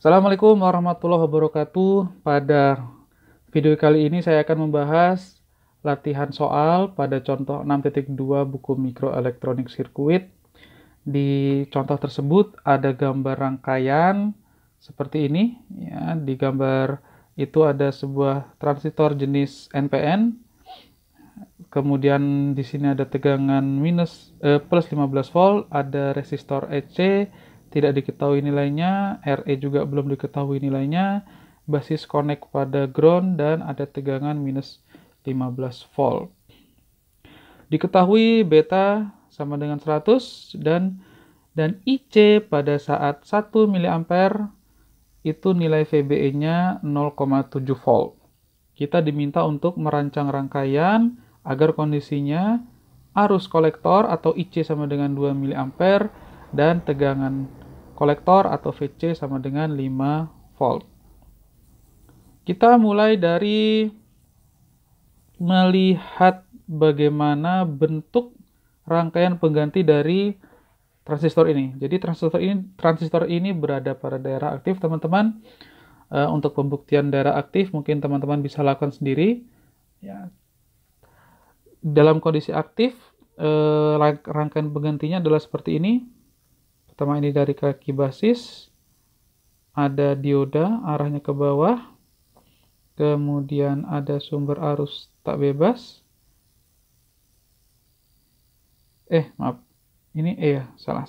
Assalamualaikum warahmatullahi wabarakatuh. Pada video kali ini saya akan membahas latihan soal pada contoh 6.2 buku Mikroelektronik Sirkuit. Di contoh tersebut ada gambar rangkaian seperti ini. Ya, di gambar itu ada sebuah transistor jenis NPN. Kemudian di sini ada tegangan plus 15 volt, ada resistor EC, tidak diketahui nilainya, RE juga belum diketahui nilainya, basis connect pada ground, dan ada tegangan minus 15 volt. Diketahui beta sama dengan 100 dan IC pada saat 1 mA itu nilai VBE-nya 0,7 volt. Kita diminta untuk merancang rangkaian agar kondisinya arus kolektor atau IC sama dengan 2 mA dan tegangan kolektor atau VC sama dengan 5 volt. Kita mulai dari melihat bagaimana bentuk rangkaian pengganti dari transistor ini. Jadi transistor ini berada pada daerah aktif, teman-teman. Untuk pembuktian daerah aktif mungkin teman-teman bisa lakukan sendiri. Ya. Dalam kondisi aktif, rangkaian penggantinya adalah seperti ini. Pertama, ini dari kaki basis, ada dioda arahnya ke bawah, kemudian ada sumber arus tak bebas. Maaf, ini ya, salah.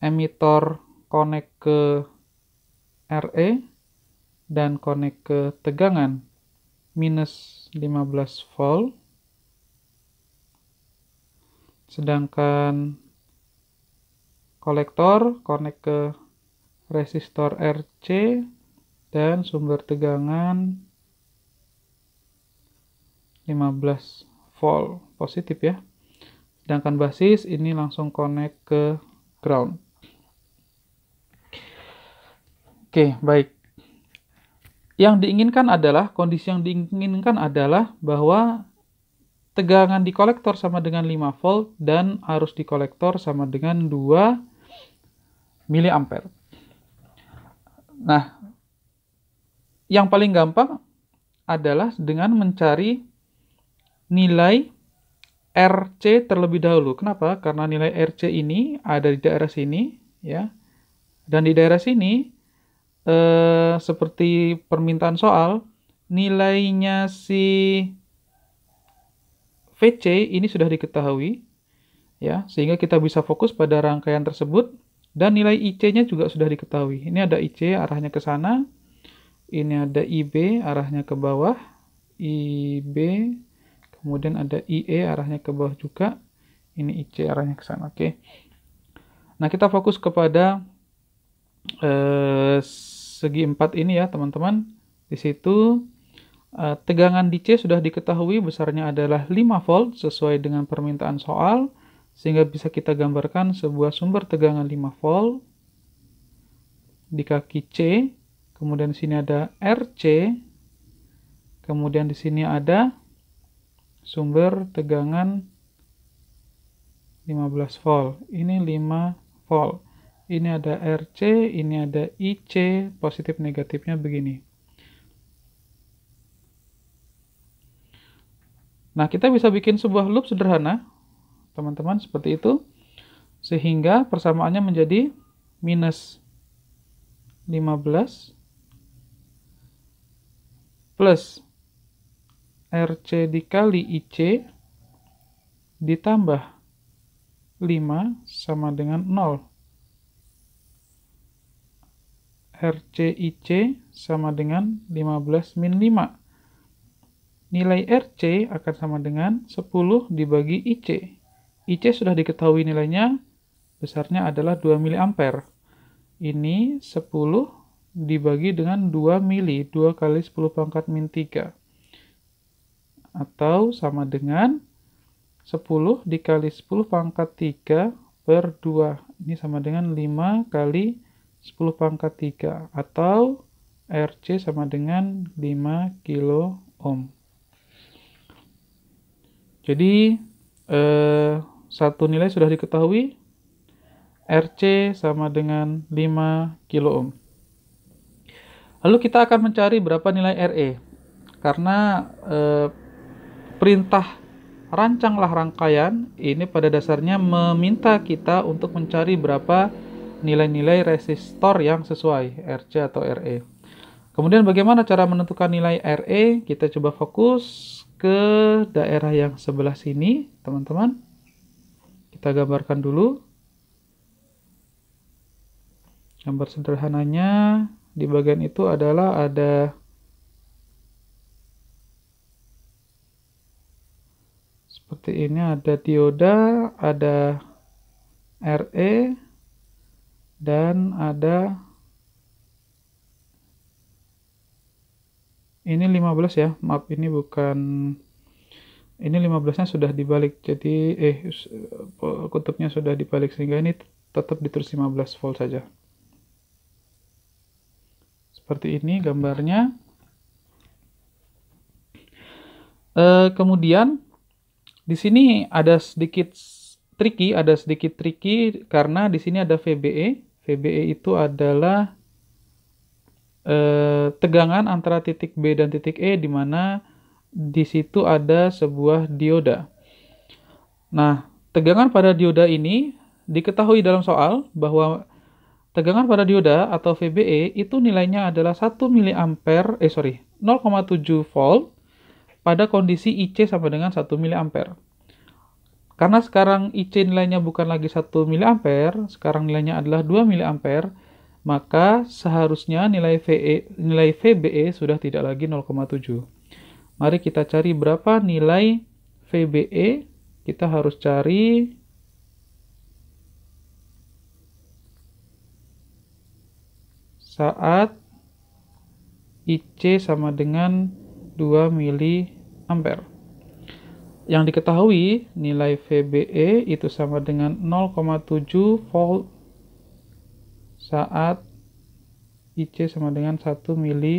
Emitor connect ke RE dan connect ke tegangan minus 15 volt, sedangkan kolektor connect ke resistor RC dan sumber tegangan 15 volt positif ya, sedangkan basis ini langsung connect ke ground. Oke, baik. Kondisi yang diinginkan adalah bahwa tegangan di kolektor sama dengan 5 volt dan arus di kolektor sama dengan 2 mA. Nah, yang paling gampang adalah dengan mencari nilai RC terlebih dahulu. Kenapa? Karena nilai RC ini ada di daerah sini, ya. Dan di daerah sini seperti permintaan soal, nilainya si VC ini sudah diketahui, ya, sehingga kita bisa fokus pada rangkaian tersebut, dan nilai IC-nya juga sudah diketahui. Ini ada IC arahnya ke sana, ini ada IB arahnya ke bawah, IB, kemudian ada IE arahnya ke bawah juga, ini IC arahnya ke sana. Oke. Nah, kita fokus kepada segi 4 ini ya, teman-teman. Di situ tegangan di C sudah diketahui, besarnya adalah 5 volt sesuai dengan permintaan soal, sehingga bisa kita gambarkan sebuah sumber tegangan 5 volt di kaki C. Kemudian di sini ada RC, kemudian di sini ada sumber tegangan 15 volt. Ini 5 volt. Ini ada RC, ini ada IC, positif negatifnya begini. Nah, kita bisa bikin sebuah loop sederhana, teman-teman, seperti itu. Sehingga persamaannya menjadi minus 15 plus RC dikali IC ditambah 5 sama dengan 0. RC/IC sama dengan 15 min 5. Nilai RC akan sama dengan 10 dibagi IC. IC sudah diketahui nilainya, besarnya adalah 2 mA. Ini 10 dibagi dengan 2 mili, 2 kali 10 pangkat min 3. Atau sama dengan 10 dikali 10 pangkat 3 per 2. Ini sama dengan 5 kali 10 pangkat 3, atau RC sama dengan 5 kilo ohm. Jadi satu nilai sudah diketahui, RC sama dengan 5 kilo ohm. Lalu kita akan mencari berapa nilai RE. Karena perintah rancanglah rangkaian ini pada dasarnya meminta kita untuk mencari berapa nilai-nilai resistor yang sesuai, RC atau RE. Kemudian bagaimana cara menentukan nilai RE? Kita coba fokus ke daerah yang sebelah sini, teman-teman. Kita gambarkan dulu. Gambar sederhananya di bagian itu adalah ada seperti ini, ada dioda, ada RE, dan ada ini 15 ya, maaf ini bukan, ini 15-nya sudah dibalik, jadi kutubnya sudah dibalik sehingga ini tetap ditulis 15 volt saja. Seperti ini gambarnya. Kemudian di sini ada sedikit tricky karena di sini ada VBE. VBE itu adalah tegangan antara titik B dan titik E, di mana di situ ada sebuah dioda. Nah, tegangan pada dioda ini diketahui dalam soal bahwa tegangan pada dioda atau VBE itu nilainya adalah 1 mA, 0,7 volt pada kondisi IC sama dengan 1 mA. Karena sekarang IC nilainya bukan lagi 1 mA, sekarang nilainya adalah 2 mA, maka seharusnya nilai VBE sudah tidak lagi 0,7. Mari kita cari berapa nilai VBE. Kita harus cari saat IC sama dengan 2 mA. Yang diketahui nilai VBE itu sama dengan 0,7 volt saat IC sama dengan 1 mA.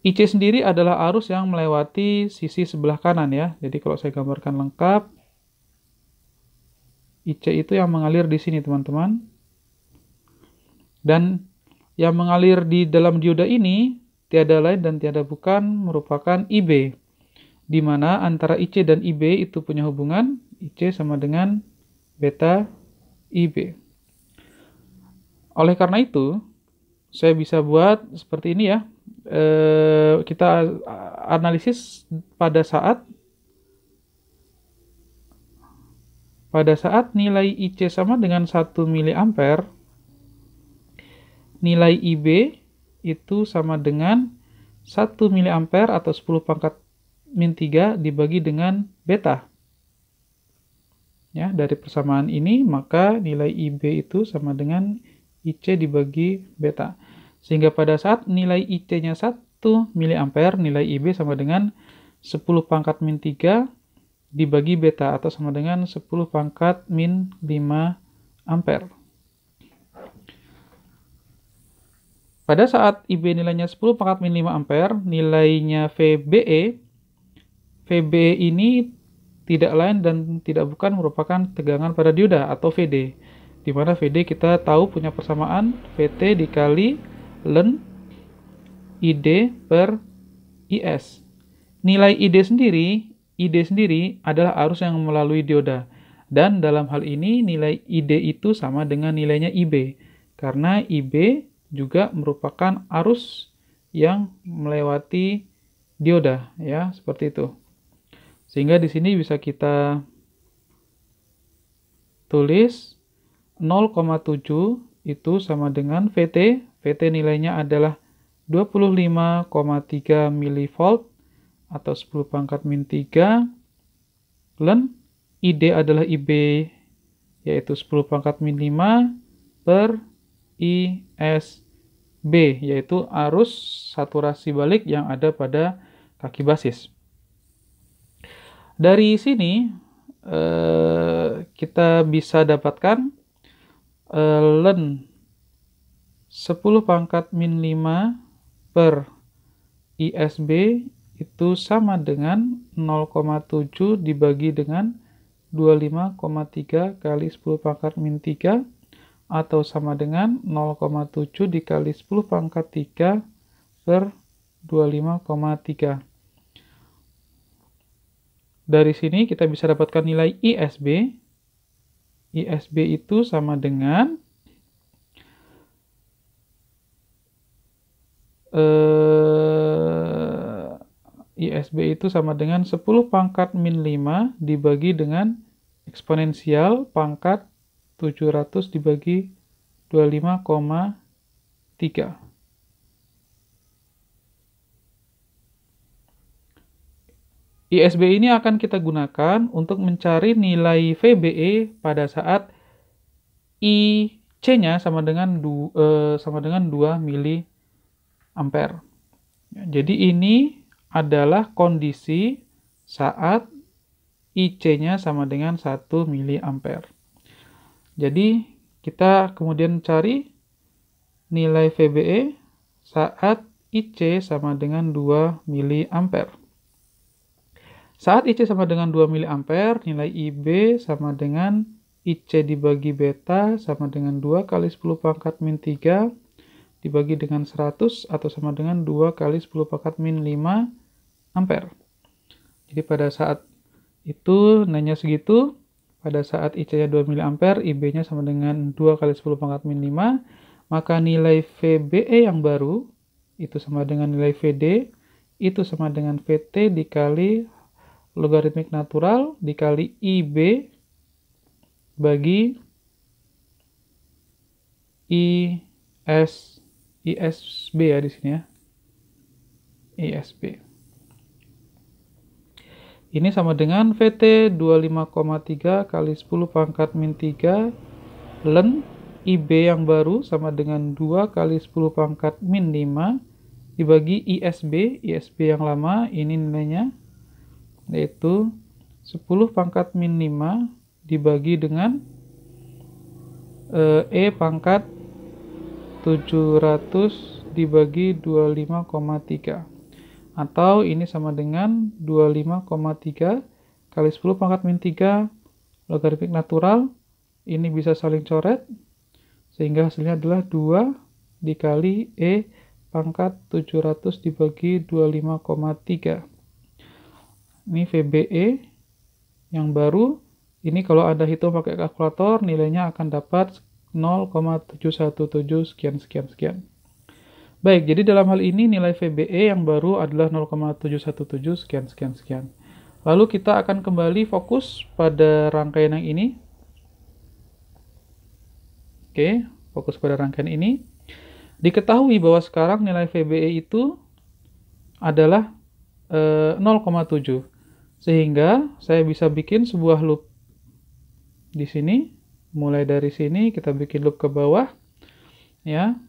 IC sendiri adalah arus yang melewati sisi sebelah kanan ya. Jadi kalau saya gambarkan lengkap, IC itu yang mengalir di sini teman-teman. Dan yang mengalir di dalam dioda ini tiada lain dan tiada bukan merupakan IB, di mana antara IC dan IB itu punya hubungan IC sama dengan beta IB. Oleh karena itu, saya bisa buat seperti ini ya. Kita analisis pada saat nilai IC sama dengan 1 mA, nilai IB itu sama dengan 1 mA atau 10 pangkat min 3 dibagi dengan beta. Ya, dari persamaan ini maka nilai IB itu sama dengan IC dibagi beta. Sehingga pada saat nilai IC-nya 1 mA, nilai IB sama dengan 10 pangkat min 3 dibagi beta atau sama dengan 10 pangkat min 5 ampere. Pada saat IB nilainya 10 pangkat min 5 ampere, nilainya VBE ini tidak lain dan tidak bukan merupakan tegangan pada dioda atau VD. Di mana VD kita tahu punya persamaan VT dikali ln ID per IS. Nilai ID sendiri adalah arus yang melalui dioda. Dan dalam hal ini nilai ID itu sama dengan nilainya IB. Karena IB juga merupakan arus yang melewati dioda ya, seperti itu. Sehingga di sini bisa kita tulis 0,7 itu sama dengan VT. VT nilainya adalah 25,3 mV atau 10 pangkat min 3 ln ID adalah IB yaitu 10 pangkat min 5 per ISB yaitu arus saturasi balik yang ada pada kaki basis. Dari sini kita bisa dapatkan ln 10 pangkat min 5 per ISB itu sama dengan 0,7 dibagi dengan 25,3 kali 10 pangkat min 3 atau sama dengan 0,7 dikali 10 pangkat 3 per 25,3. Dari sini kita bisa dapatkan nilai ISB. ISB itu sama dengan ISB itu sama dengan 10 pangkat min 5 dibagi dengan eksponensial pangkat 700 dibagi 25,3. ISB ini akan kita gunakan untuk mencari nilai VBE pada saat IC-nya sama dengan 2 mili ampere. Jadi ini adalah kondisi saat IC-nya sama dengan 1 mili ampere. Jadi kita kemudian cari nilai VBE saat IC sama dengan 2 mili ampere. Saat IC sama dengan 2 mA, nilai IB sama dengan IC dibagi beta sama dengan 2 kali 10 pangkat min 3 dibagi dengan 100 atau sama dengan 2 kali 10 pangkat min 5 ampere. Jadi pada saat itu nilainya segitu, pada saat IC-nya 2 mA, IB-nya sama dengan 2 kali 10 pangkat min 5, maka nilai VBE yang baru itu sama dengan nilai VD, itu sama dengan VT dikali logaritmik natural dikali IB bagi ISB ya di sini ya. ISB. Ini sama dengan VT 25,3 kali 10 pangkat min 3 ln IB yang baru sama dengan 2 kali 10 pangkat min 5 dibagi ISB yang lama, ini nilainya yaitu 10 pangkat min 5 dibagi dengan E pangkat 700 dibagi 25,3. Atau ini sama dengan 25,3 kali 10 pangkat min 3 logaritmik natural. Ini bisa saling coret, sehingga hasilnya adalah 2 dikali E pangkat 700 dibagi 25,3. Ini VBE yang baru. Ini kalau Anda hitung pakai kalkulator, nilainya akan dapat 0,717 sekian. Baik, jadi dalam hal ini nilai VBE yang baru adalah 0,717 sekian. Lalu kita akan kembali fokus pada rangkaian yang ini. Oke, fokus pada rangkaian ini. Diketahui bahwa sekarang nilai VBE itu adalah 0,7. Sehingga saya bisa bikin sebuah loop di sini. Mulai dari sini kita bikin loop ke bawah. Ya.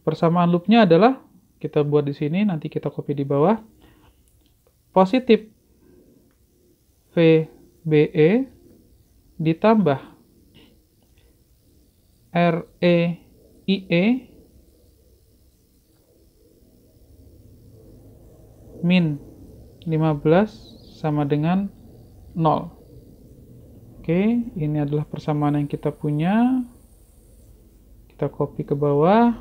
Persamaan loopnya adalah kita buat di sini, nanti kita copy di bawah. Positif VBE ditambah REIE min 15 sama dengan 0. Oke, ini adalah persamaan yang kita punya. Kita copy ke bawah.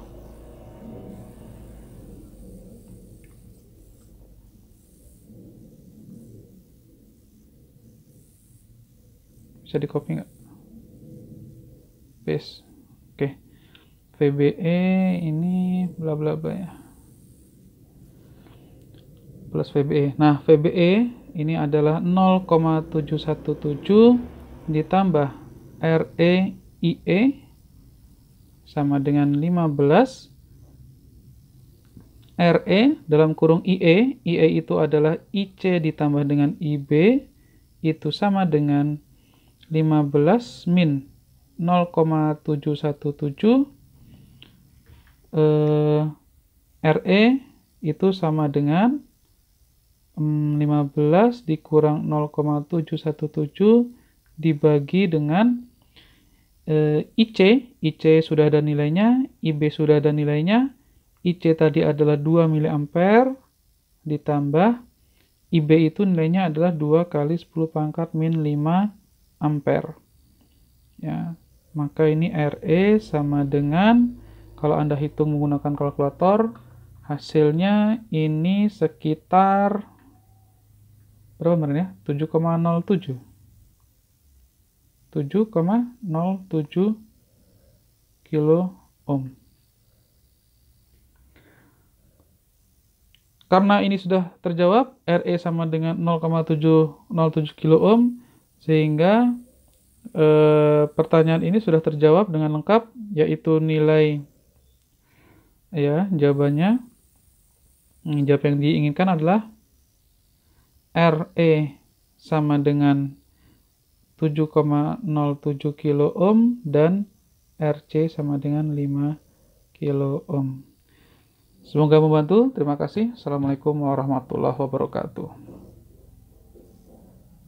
Bisa di copy nggak? Paste. Oke. VBE ini bla bla bla ya. Plus VBE. Nah, VBE ini adalah 0,717 ditambah REIE sama dengan 15. RE dalam kurung IE itu adalah IC ditambah dengan IB, itu sama dengan 15 min 0,717. RE itu sama dengan 15 dikurang 0,717 dibagi dengan IC sudah ada nilainya, IB sudah ada nilainya. IC tadi adalah 2 mA ditambah IB itu nilainya adalah 2 kali 10 pangkat min 5 ampere. Ya, maka ini RE sama dengan, kalau Anda hitung menggunakan kalkulator, hasilnya ini sekitar berapa kemarin ya? 7,07. 7,07 kilo ohm. Karena ini sudah terjawab, RE sama dengan 0,707 kilo ohm, sehingga pertanyaan ini sudah terjawab dengan lengkap, yaitu nilai, ya, jawabannya. Jawab yang diinginkan adalah RE sama dengan 7,07 kilo ohm dan RC sama dengan 5 kilo ohm. Semoga membantu. Terima kasih. Assalamualaikum warahmatullahi wabarakatuh.